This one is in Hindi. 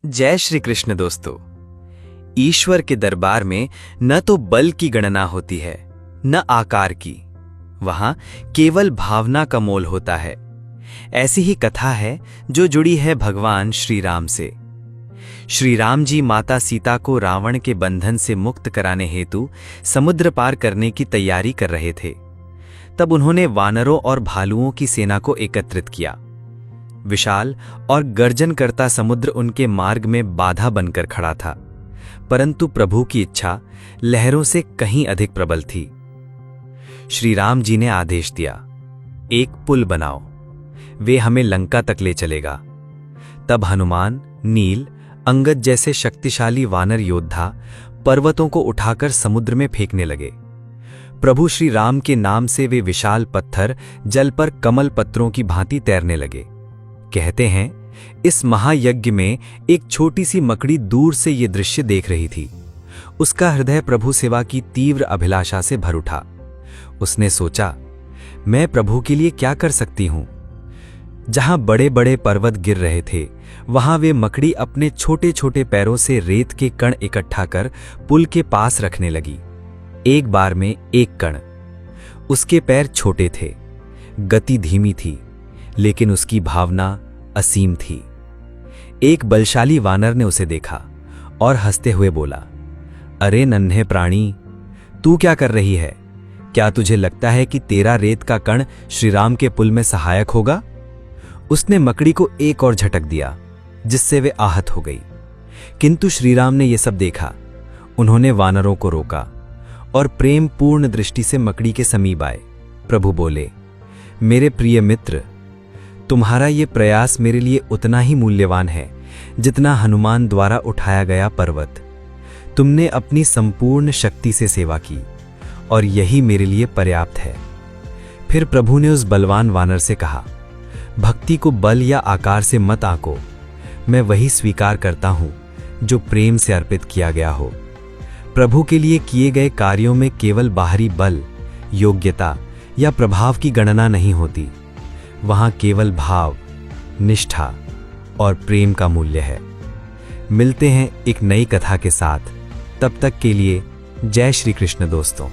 जय श्री कृष्ण दोस्तों। ईश्वर के दरबार में न तो बल की गणना होती है न आकार की, वहां केवल भावना का मोल होता है। ऐसी ही कथा है जो जुड़ी है भगवान श्री राम से। श्री राम जी माता सीता को रावण के बंधन से मुक्त कराने हेतु समुद्र पार करने की तैयारी कर रहे थे। तब उन्होंने वानरों और भालुओं की सेना को एकत्रित किया। विशाल और गर्जन करता समुद्र उनके मार्ग में बाधा बनकर खड़ा था, परंतु प्रभु की इच्छा लहरों से कहीं अधिक प्रबल थी। श्री राम जी ने आदेश दिया, एक पुल बनाओ, वे हमें लंका तक ले चलेगा। तब हनुमान, नील, अंगद जैसे शक्तिशाली वानर योद्धा पर्वतों को उठाकर समुद्र में फेंकने लगे। प्रभु श्री राम के नाम से वे विशाल पत्थर जल पर कमल पत्रों की भांति तैरने लगे। कहते हैं इस महायज्ञ में एक छोटी सी मकड़ी दूर से ये दृश्य देख रही थी। उसका हृदय प्रभु सेवा की तीव्र अभिलाषा से भर उठा। उसने सोचा, मैं प्रभु के लिए क्या कर सकती हूं। जहां बड़े बड़े पर्वत गिर रहे थे, वहां वे मकड़ी अपने छोटे छोटे पैरों से रेत के कण इकट्ठा कर पुल के पास रखने लगी। एक बार में एक कण। उसके पैर छोटे थे, गति धीमी थी, लेकिन उसकी भावना असीम थी। एक बलशाली वानर ने उसे देखा और हंसते हुए बोला, अरे नन्हे प्राणी, तू क्या कर रही है? क्या तुझे लगता है कि तेरा रेत का कण श्री राम के पुल में सहायक होगा? उसने मकड़ी को एक और झटक दिया, जिससे वे आहत हो गई। किंतु श्री राम ने यह सब देखा। उन्होंने वानरों को रोका और प्रेम पूर्ण दृष्टि से मकड़ी के समीप आए। प्रभु बोले, मेरे प्रिय मित्र, तुम्हारा ये प्रयास मेरे लिए उतना ही मूल्यवान है जितना हनुमान द्वारा उठाया गया पर्वत। तुमने अपनी संपूर्ण शक्ति से सेवा की और यही मेरे लिए पर्याप्त है। फिर प्रभु ने उस बलवान वानर से कहा, भक्ति को बल या आकार से मत आंको। मैं वही स्वीकार करता हूं जो प्रेम से अर्पित किया गया हो। प्रभु के लिए किए गए कार्यों में केवल बाहरी बल, योग्यता या प्रभाव की गणना नहीं होती। वहां केवल भाव, निष्ठा और प्रेम का मूल्य है। मिलते हैं एक नई कथा के साथ। तब तक के लिए जय श्री कृष्ण दोस्तों।